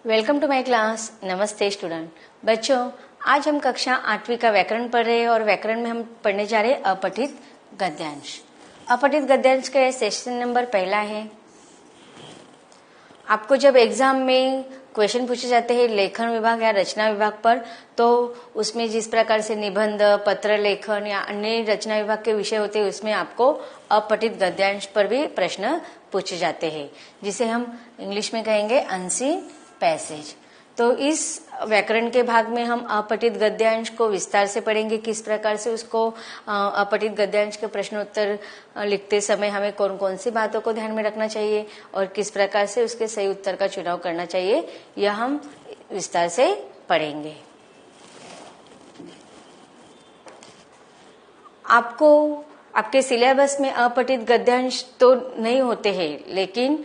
Welcome to my class. नमस्ते student. बच्चों, आज हम कक्षा 8वीं का व्याकरण पढ़ रहे हैं और व्याकरण में हम पढ़ने जा रहे हैं अपठित गद्यांश। अपठित गद्यांश का सेशन नंबर पहला है। आपको जब एग्जाम में क्वेश्चन पूछे जाते हैं लेखन विभाग या रचना विभाग पर, तो उसमें जिस प्रकार से निबंध, पत्र लेखन या अन्य रचना विभाग के विषय होते हैं उसमें आपको अपठित गद्यांश पर भी प्रश्न पूछे जाते हैं, जिसे हम इंग्लिश में कहेंगे अनसीन पैसेज। तो इस व्याकरण के भाग में हम अपठित गद्यांश को विस्तार से पढ़ेंगे, किस प्रकार से उसको अपठित गद्यांश के प्रश्नोत्तर लिखते समय हमें कौन कौन सी बातों को ध्यान में रखना चाहिए और किस प्रकार से उसके सही उत्तर का चुनाव करना चाहिए, यह हम विस्तार से पढ़ेंगे। आपको आपके सिलेबस में अपठित गद्यांश तो नहीं होते हैं, लेकिन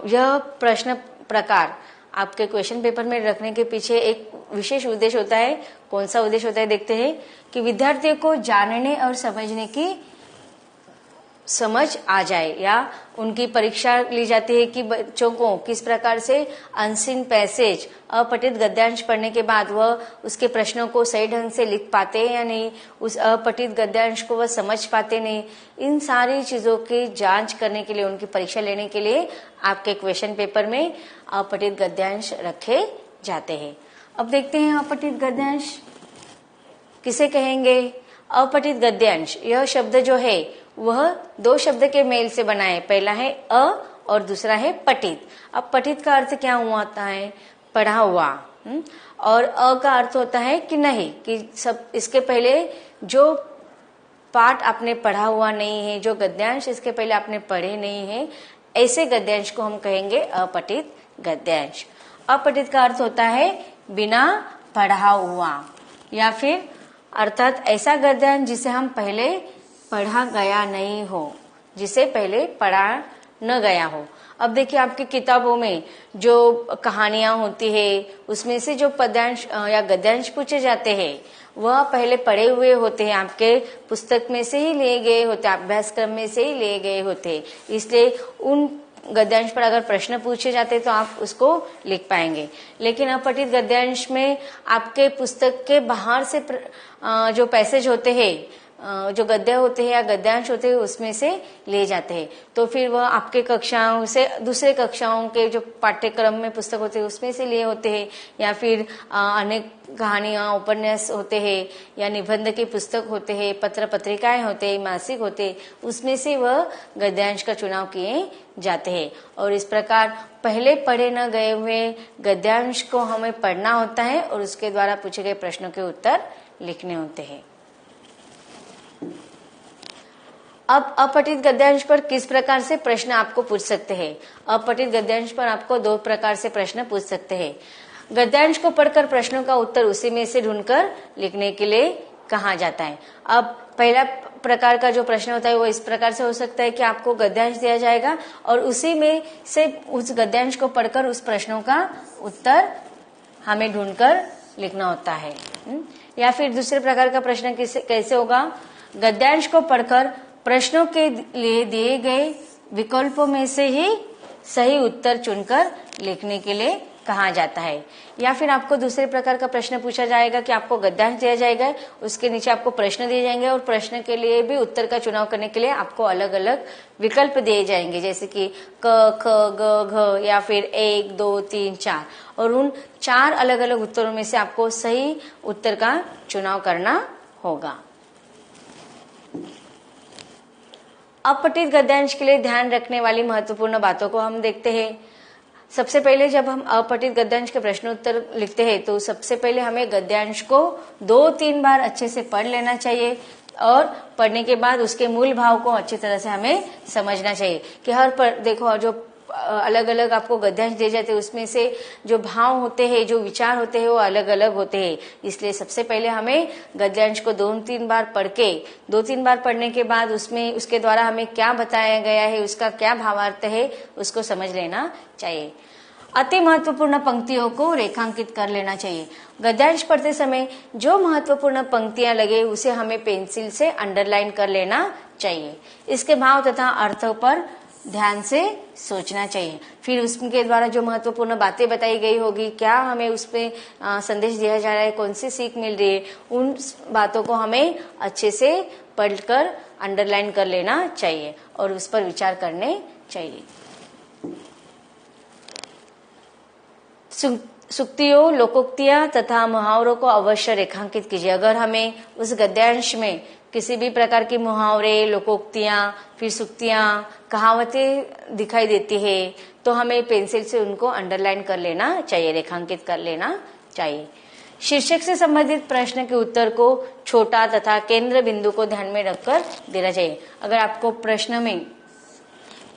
यह प्रश्न प्रकार आपके क्वेश्चन पेपर में रखने के पीछे एक विशेष उद्देश्य होता है। कौन सा उद्देश्य होता है देखते हैं कि विद्यार्थियों को जानने और समझने की समझ आ जाए, या उनकी परीक्षा ली जाती है कि बच्चों को किस प्रकार से अनसीन पैसेज अपठित गद्यांश पढ़ने के बाद वह उसके प्रश्नों को सही ढंग से लिख पाते हैं या नहीं, उस अपठित गद्यांश को वह समझ पाते नहीं। इन सारी चीजों की जांच करने के लिए, उनकी परीक्षा लेने के लिए आपके क्वेश्चन पेपर में अपठित गद्यांश रखे जाते हैं। अब देखते हैं अपठित गद्यांश किसे कहेंगे। अपठित गद्यांश, यह शब्द जो है वह दो शब्द के मेल से बना है। पहला है अ और दूसरा है पठित। अब पठित का अर्थ क्या हुआ होता है? पढ़ा हुआ। और अ का अर्थ होता है कि नहीं, कि सब इसके पहले जो पाठ आपने पढ़ा हुआ नहीं है, जो गद्यांश इसके पहले आपने पढ़े नहीं है, ऐसे गद्यांश को हम कहेंगे अपठित गद्यांश। अपठित का अर्थ होता है बिना पढ़ा हुआ, या फिर अर्थात ऐसा गद्यांश जिसे हम पहले पढ़ा गया नहीं हो, जिसे पहले पढ़ा न गया हो। अब देखिए, आपकी किताबों में जो कहानियां होती है उसमें से जो पद्यांश या गद्यांश पूछे जाते हैं वह पहले पढ़े हुए होते हैं, आपके पुस्तक में से ही लिए गए होते हैं, अभ्यासक्रम में से ही लिए गए होते हैं। इसलिए उन गद्यांश पर अगर प्रश्न पूछे जाते तो आप उसको लिख पाएंगे। लेकिन अपठित गद्यांश में आपके पुस्तक के बाहर से जो पैसेज होते हैं, जो गद्य होते हैं या गद्यांश होते हैं, उसमें से ले जाते हैं। तो फिर वह आपके कक्षाओं से, दूसरे कक्षाओं के जो पाठ्यक्रम में पुस्तक होते हैं उसमें से लिए होते हैं, या फिर अनेक कहानियां, उपन्यास होते हैं, या निबंध की पुस्तक होते हैं, पत्र पत्रिकाएं होते हैं, मासिक होते हैं, उसमें से वह गद्यांश का चुनाव किए जाते हैं। और इस प्रकार पहले पढ़े न गए हुए गद्यांश को हमें पढ़ना होता है और उसके द्वारा पूछे गए प्रश्नों के उत्तर लिखने होते हैं। अब अपठित गद्यांश पर किस प्रकार से प्रश्न आपको पूछ सकते हैं? अपठित गद्यांश पर आपको दो प्रकार से प्रश्न पूछ सकते हैं। गद्यांश को पढ़कर प्रश्नों का उत्तर उसी में से ढूंढकर लिखने के लिए कहा जाता है। अब पहला प्रकार का जो प्रश्न होता है वो इस प्रकार से हो सकता है कि आपको गद्यांश दिया जाएगा और उसी में से उस गद्यांश को पढ़कर उस प्रश्नों का उत्तर हमें ढूंढकर लिखना होता है। या फिर दूसरे प्रकार का प्रश्न कैसे होगा? गद्यांश को पढ़कर प्रश्नों के लिए दिए गए विकल्पों में से ही सही उत्तर चुनकर लिखने के लिए कहा जाता है। या फिर आपको दूसरे प्रकार का प्रश्न पूछा जाएगा कि आपको गद्यांश दिया जाएगा, उसके नीचे आपको प्रश्न दिए जाएंगे और प्रश्न के लिए भी उत्तर का चुनाव करने के लिए आपको अलग अलग विकल्प दिए जाएंगे, जैसे कि क, ख, ग, घ, या फिर 1, 2, 3, 4, और उन 4 अलग अलग उत्तरों में से आपको सही उत्तर का चुनाव करना होगा। अपठित गद्यांश के लिए ध्यान रखने वाली महत्वपूर्ण बातों को हम देखते हैं। सबसे पहले जब हम अपठित गद्यांश के प्रश्नोत्तर लिखते हैं तो सबसे पहले हमें गद्यांश को 2-3 बार अच्छे से पढ़ लेना चाहिए और पढ़ने के बाद उसके मूल भाव को अच्छी तरह से हमें समझना चाहिए कि हर पर देखो, जो अलग अलग आपको गद्यांश दिए जाते हैं उसमें से जो भाव होते हैं, जो विचार होते हैं वो अलग अलग होते हैं। इसलिए सबसे पहले हमें गद्यांश को 2-3 बार पढ़ के, 2-3 बार पढ़ने के बाद उसमें उसके द्वारा हमें क्या बताया गया है, उसका क्या भावार्थ है, उसको समझ लेना चाहिए। अति महत्वपूर्ण पंक्तियों को रेखांकित कर लेना चाहिए। गद्यांश पढ़ते समय जो महत्वपूर्ण पंक्तियां लगे उसे हमें पेंसिल से अंडरलाइन कर लेना चाहिए। इसके भाव तथा अर्थों पर ध्यान से सोचना चाहिए। फिर उसके द्वारा जो महत्वपूर्ण बातें बताई गई होगी, क्या हमें उस पे संदेश दिया जा रहा है, कौन सी सीख मिल रही है, उन बातों को हमें अच्छे से पढ़कर अंडरलाइन कर लेना चाहिए और उस पर विचार करने चाहिए। सूक्तियों, लोकोक्तियां तथा मुहावरों को अवश्य रेखांकित कीजिए। अगर हमें उस गद्यांश में किसी भी प्रकार की मुहावरे, लोकोक्तियां, फिर सूक्तियां, कहावतें दिखाई देती है तो हमें पेंसिल से उनको अंडरलाइन कर लेना चाहिए, रेखांकित कर लेना चाहिए। शीर्षक से संबंधित प्रश्न के उत्तर को छोटा तथा केंद्र बिंदु को ध्यान में रखकर देना चाहिए। अगर आपको प्रश्न में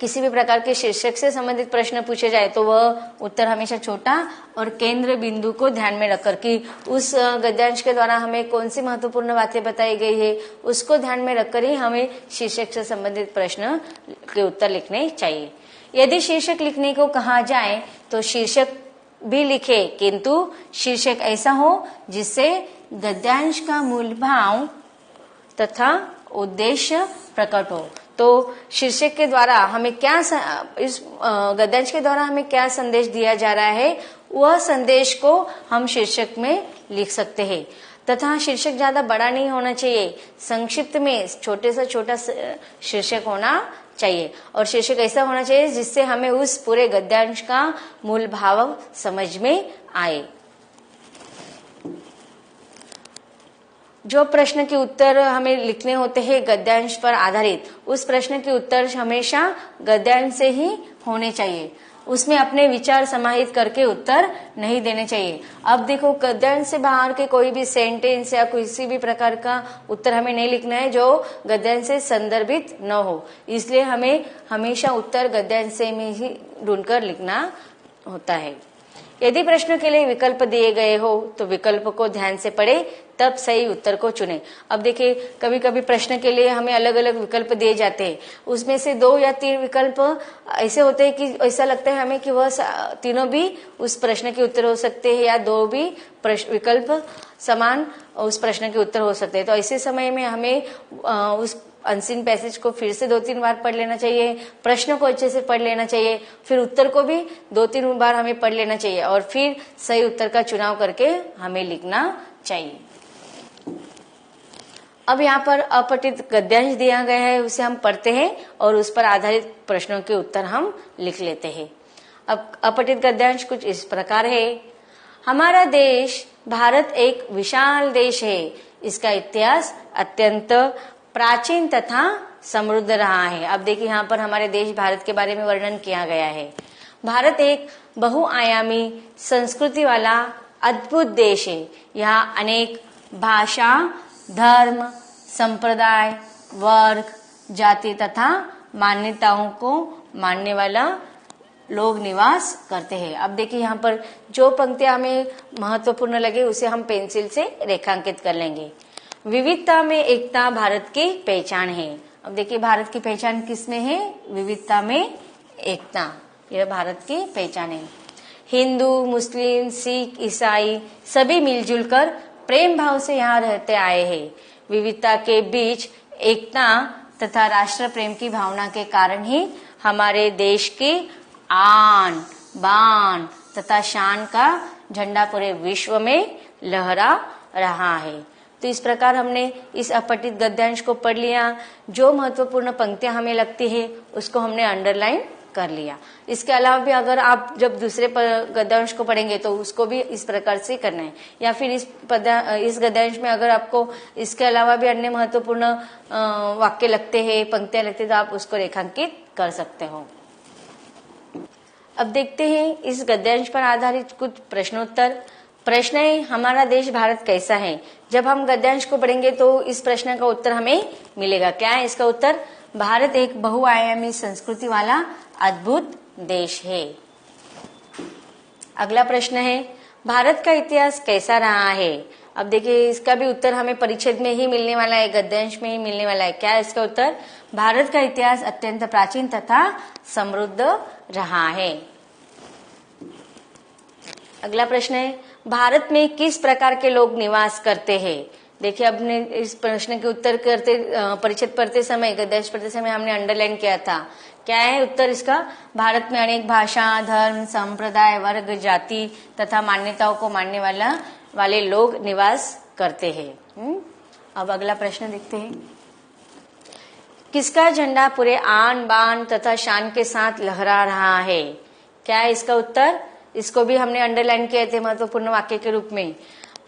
किसी भी प्रकार के शीर्षक से संबंधित प्रश्न पूछे जाए तो वह उत्तर हमेशा छोटा और केंद्र बिंदु को ध्यान में रखकर कि उस गद्यांश के द्वारा हमें कौन सी महत्वपूर्ण बातें बताई गई है उसको ध्यान में रखकर ही हमें शीर्षक से संबंधित प्रश्न के उत्तर लिखने चाहिए। यदि शीर्षक लिखने को कहा जाए तो शीर्षक भी लिखे, किंतु शीर्षक ऐसा हो जिससे गद्यांश का मूल भाव तथा उद्देश्य प्रकट हो। तो शीर्षक के द्वारा हमें क्या, इस गद्यांश के द्वारा हमें क्या संदेश दिया जा रहा है, वह संदेश को हम शीर्षक में लिख सकते हैं। तथा शीर्षक ज्यादा बड़ा नहीं होना चाहिए, संक्षिप्त में छोटे से छोटा शीर्षक होना चाहिए और शीर्षक ऐसा होना चाहिए जिससे हमें उस पूरे गद्यांश का मूल भाव समझ में आए। जो प्रश्न के उत्तर हमें लिखने होते हैं गद्यांश पर आधारित, उस प्रश्न के उत्तर हमेशा गद्यांश से ही होने चाहिए। उसमें अपने विचार समाहित करके उत्तर नहीं देने चाहिए। अब देखो, गद्यांश से बाहर के कोई भी सेंटेंस या किसी भी प्रकार का उत्तर हमें नहीं लिखना है जो गद्यांश से संदर्भित न हो, इसलिए हमें हमेशा उत्तर गद्यांश से में ही ढूंढकर लिखना होता है। यदि प्रश्न के लिए विकल्प दिए गए हो तो विकल्प को ध्यान से पढ़े, तब सही उत्तर को चुने। अब देखिए, कभी कभी प्रश्न के लिए हमें अलग अलग विकल्प दिए जाते हैं, उसमें से 2 या 3 विकल्प ऐसे होते हैं कि ऐसा लगता है हमें कि वह तीनों भी उस प्रश्न के उत्तर हो सकते हैं या 2 भी विकल्प समान उस प्रश्न के उत्तर हो सकते हैं। तो ऐसे समय में हमें उस अनसीन पैसेज को फिर से 2-3 बार पढ़ लेना चाहिए, प्रश्न को अच्छे से पढ़ लेना चाहिए, फिर उत्तर को भी 2-3 बार हमें पढ़ लेना चाहिए और फिर सही उत्तर का चुनाव करके हमें लिखना चाहिए। अब यहाँ पर अपठित गद्यांश दिया गया है, उसे हम पढ़ते हैं और उस पर आधारित प्रश्नों के उत्तर हम लिख लेते हैं। अब अपठित गद्यांश कुछ इस प्रकार है। हमारा देश भारत एक विशाल देश है, इसका इतिहास अत्यंत प्राचीन तथा समृद्ध रहा है। अब देखिए, यहाँ पर हमारे देश भारत के बारे में वर्णन किया गया है। भारत एक बहुआयामी संस्कृति वाला अद्भुत देश है। यहाँ अनेक भाषा, धर्म, संप्रदाय, वर्ग, जाति तथा मान्यताओं को मानने वाला लोग निवास करते हैं। अब देखिए, यहाँ पर जो पंक्तियां हमें महत्वपूर्ण लगे उसे हम पेंसिल से रेखांकित कर लेंगे। विविधता में एकता भारत की पहचान है। अब देखिए, भारत की पहचान किसमें है? विविधता में एकता, यह भारत की पहचान है। हिंदू, मुस्लिम, सिख, ईसाई सभी मिलजुल कर प्रेम भाव से यहाँ रहते आए हैं। विविधता के बीच एकता तथा राष्ट्र प्रेम की भावना के कारण ही हमारे देश की आन बान तथा शान का झंडा पूरे विश्व में लहरा रहा है। तो इस प्रकार हमने इस अपठित गद्यांश को पढ़ लिया। जो महत्वपूर्ण पंक्तियां हमें लगती है उसको हमने अंडरलाइन कर लिया। इसके अलावा भी अगर आप जब दूसरे गद्यांश को पढ़ेंगे तो उसको भी इस प्रकार से करना है, या फिर इस गद्यांश में अगर आपको इसके अलावा भी अन्य महत्वपूर्ण वाक्य लगते हैं, पंक्तियां लगती है, तो आप उसको रेखांकित कर सकते हो। अब देखते हैं इस गद्यांश पर आधारित कुछ प्रश्नोत्तर। प्रश्न है, हमारा देश भारत कैसा है? जब हम गद्यांश को पढ़ेंगे तो इस प्रश्न का उत्तर हमें मिलेगा। क्या है इसका उत्तर? भारत एक बहुआयामी संस्कृति वाला अद्भुत देश है। अगला प्रश्न है, भारत का इतिहास कैसा रहा है? अब देखिए, इसका भी उत्तर हमें परिच्छेद में ही मिलने वाला है, गद्यांश में ही मिलने वाला है। क्या है इसका उत्तर? भारत का इतिहास अत्यंत प्राचीन तथा समृद्ध रहा है। अगला प्रश्न है, भारत में किस प्रकार के लोग निवास करते हैं? देखिए, अपने इस प्रश्न के उत्तर करते परिच्छेद पढ़ते समय, गद्यांश पढ़ते समय हमने अंडरलाइन किया था। क्या है उत्तर इसका? भारत में अनेक भाषा, धर्म, संप्रदाय, वर्ग, जाति तथा मान्यताओं को मानने वाले लोग निवास करते हैं। अब अगला प्रश्न देखते हैं। किसका झंडा पूरे आन बान तथा शान के साथ लहरा रहा है? क्या है इसका उत्तर? इसको भी हमने अंडरलाइन किए थे महत्वपूर्ण वाक्य के रूप में।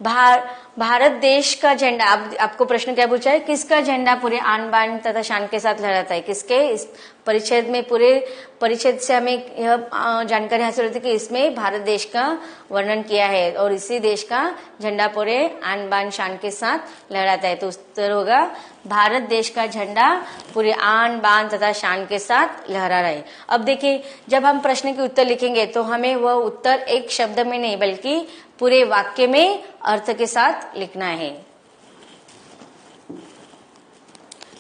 भारत देश का झंडा, आपको प्रश्न क्या पूछा है? किसका झंडा पूरे आन बान तथा शान के साथ लहराता है? किसके? इस परिच्छेद में, पूरे परिच्छेद से हमें यह जानकारी हासिल होती है कि इसमें भारत देश का वर्णन किया है और इसी देश का झंडा पूरे आन बान शान के साथ लहराता है। तो उत्तर होगा भारत देश का झंडा पूरे आन बान तथा शान के साथ लहरा रहा है। अब देखिए, जब हम प्रश्न के उत्तर लिखेंगे तो हमें वह उत्तर एक शब्द में नहीं बल्कि पूरे वाक्य में अर्थ के साथ लिखना है।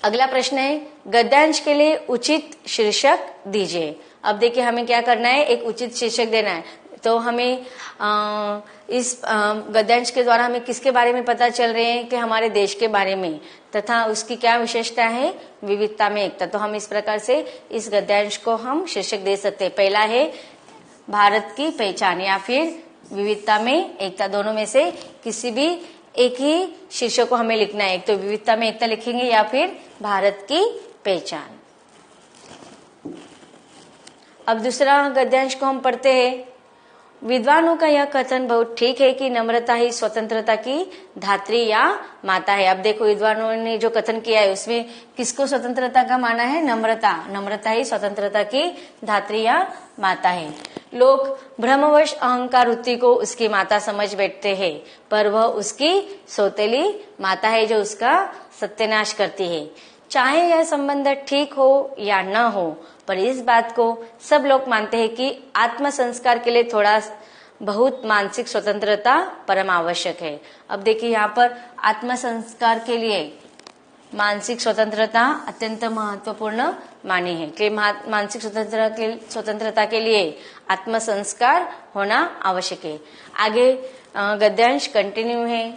अगला प्रश्न है, गद्यांश के लिए उचित शीर्षक दीजिए। अब देखिए, हमें क्या करना है? एक उचित शीर्षक देना है। तो हमें इस गद्यांश के द्वारा हमें किसके बारे में पता चल रहे हैं? कि हमारे देश के बारे में, तथा उसकी क्या विशेषता है? विविधता में एकता। तो हम इस प्रकार से इस गद्यांश को हम शीर्षक दे सकते हैं। पहला है भारत की पहचान या फिर विविधता में एकता। दोनों में से किसी भी एक ही शीर्षक को हमें लिखना है। एक तो विविधता में एकता लिखेंगे या फिर भारत की पहचान। अब दूसरा गद्यांश को हम पढ़ते हैं। विद्वानों का यह कथन बहुत ठीक है कि नम्रता ही स्वतंत्रता की धात्री या माता है। अब देखो, विद्वानों ने जो कथन किया है उसमें किसको स्वतंत्रता का माना है? नम्रता। नम्रता ही स्वतंत्रता की धात्री या माता है। लोग भ्रमवश अहंकार वृत्ति को उसकी माता समझ बैठते हैं, पर वह उसकी सौतेली माता है जो उसका सत्यानाश करती है। चाहे यह संबंध ठीक हो या न हो, पर इस बात को सब लोग मानते हैं कि आत्म संस्कार के लिए थोड़ा बहुत मानसिक स्वतंत्रता परम आवश्यक है। अब देखिए, यहाँ पर आत्म संस्कार के लिए मानसिक स्वतंत्रता अत्यंत महत्वपूर्ण मानी है कि मानसिक स्वतंत्रता के लिए आत्म संस्कार होना आवश्यक है। आगे गद्यांश कंटिन्यू है।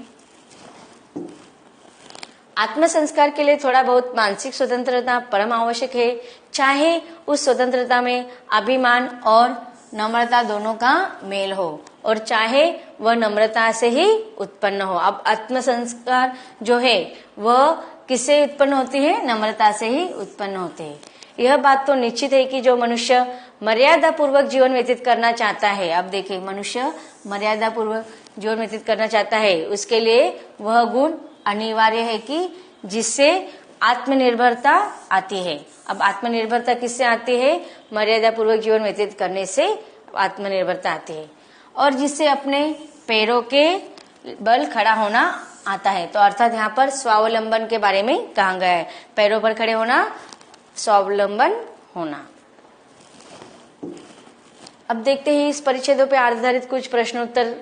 आत्म संस्कार के लिए थोड़ा बहुत मानसिक स्वतंत्रता परम आवश्यक है, चाहे उस स्वतंत्रता में अभिमान और नम्रता दोनों का मेल हो और चाहे वह नम्रता से ही उत्पन्न हो। अब आत्म संस्कार जो है वह किससे उत्पन्न होती है? नम्रता से ही उत्पन्न होती है। यह बात तो निश्चित है कि जो मनुष्य मर्यादा पूर्वक जीवन व्यतीत करना चाहता है, अब देखिए, मनुष्य मर्यादा पूर्वक जीवन व्यतीत करना चाहता है, उसके लिए वह गुण अनिवार्य है कि जिससे आत्मनिर्भरता आती है। अब आत्मनिर्भरता किससे आती है? मर्यादा पूर्वक जीवन व्यतीत करने से आत्मनिर्भरता आती है और जिससे अपने पैरों के बल खड़ा होना आता है। तो अर्थात यहाँ पर स्वावलंबन के बारे में कहा गया है। पैरों पर खड़े होना, स्वावलंबन होना। अब देखते हैं इस परिच्छेदों पर आधारित कुछ प्रश्नोत्तर।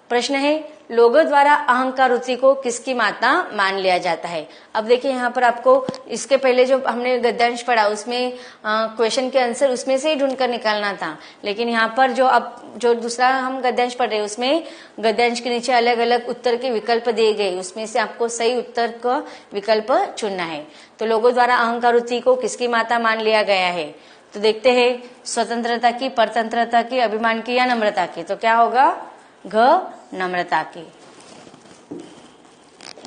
प्रश्न है, लोगों द्वारा अहंकार वृत्ति को किसकी माता मान लिया जाता है? अब देखिए, यहाँ पर आपको इसके पहले जो हमने गद्यांश पढ़ा उसमें क्वेश्चन के आंसर उसमें से ही ढूंढकर निकालना था, लेकिन यहाँ पर जो दूसरा हम गद्यांश पढ़ रहे हैं उसमें गद्यांश के नीचे अलग अलग उत्तर के विकल्प दिए गए, उसमें से आपको सही उत्तर का विकल्प चुनना है। तो लोगों द्वारा अहंकार वृत्ति को किसकी माता मान लिया गया है? तो देखते हैं, स्वतंत्रता की, परतंत्रता की, अभिमान की या नम्रता की? तो क्या होगा? घ, नम्रता की।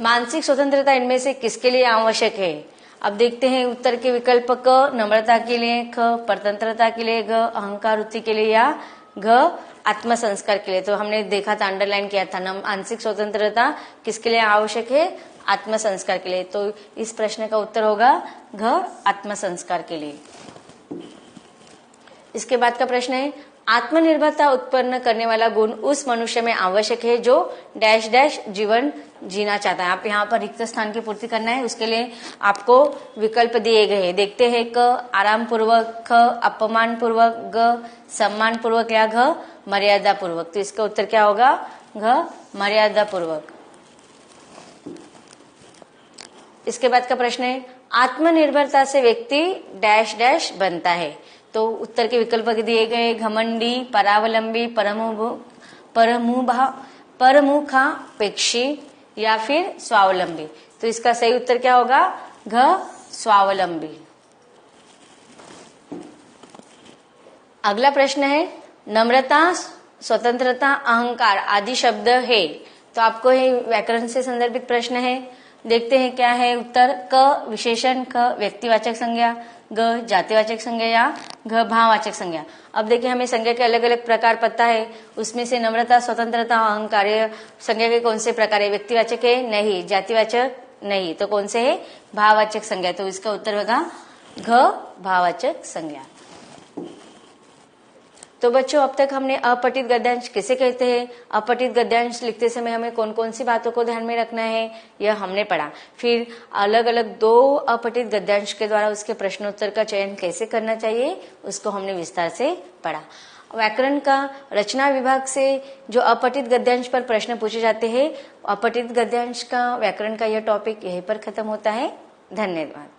मानसिक स्वतंत्रता इनमें से किसके लिए आवश्यक है? अब देखते हैं उत्तर के विकल्प क नम्रता के लिए, ख परतंत्रता के लिए, ग अहंकार वृत्ति के लिए या घ आत्म संस्कार के लिए। तो हमने देखा था, अंडरलाइन किया था, मानसिक स्वतंत्रता किसके लिए आवश्यक है? आत्म संस्कार के लिए। तो इस प्रश्न का उत्तर होगा घ आत्म संस्कार के लिए। इसके बाद का प्रश्न है, आत्मनिर्भरता उत्पन्न करने वाला गुण उस मनुष्य में आवश्यक है जो डैश डैश जीवन जीना चाहता है। आप यहाँ पर रिक्त स्थान की पूर्ति करना है, उसके लिए आपको विकल्प दिए गए हैं। देखते हैं, क आराम पूर्वक, ख अपमान पूर्वक, ग सम्मान पूर्वक या घ मर्यादा पूर्वक। तो इसका उत्तर क्या होगा? घ मर्यादा पूर्वक। इसके बाद का प्रश्न है, आत्मनिर्भरता से व्यक्ति डैश डैश बनता है। तो उत्तर के विकल्प दिए गए, घमंडी, परावलंबी, परमुखापेक्षी या फिर स्वावलंबी। तो इसका सही उत्तर क्या होगा? घ स्वावलंबी। अगला प्रश्न है, नम्रता, स्वतंत्रता, अहंकार आदि शब्द है। तो आपको ये व्याकरण से संदर्भित प्रश्न है। देखते हैं क्या है उत्तर। क विशेषण, ख व्यक्तिवाचक संज्ञा, ग जातिवाचक संज्ञा या घ भाववाचक संज्ञा। अब देखिए हमें संज्ञा के अलग अलग प्रकार पता है, उसमें से नम्रता, स्वतंत्रता, अहंकार संज्ञा के कौन से प्रकार है? व्यक्तिवाचक है? नहीं। जातिवाचक? नहीं। तो कौन से है? भाववाचक संज्ञा। तो इसका उत्तर होगा घ भाववाचक संज्ञा। तो बच्चों अब तक हमने अपठित गद्यांश किसे कहते हैं, अपठित गद्यांश लिखते समय हमें कौन कौन सी बातों को ध्यान में रखना है, यह हमने पढ़ा। फिर अलग अलग 2 अपठित गद्यांश के द्वारा उसके प्रश्नोत्तर का चयन कैसे करना चाहिए उसको हमने विस्तार से पढ़ा। व्याकरण का रचना विभाग से जो अपठित गद्यांश पर प्रश्न पूछे जाते हैं, अपठित गद्यांश का व्याकरण का यह टॉपिक यहीं पर खत्म होता है। धन्यवाद।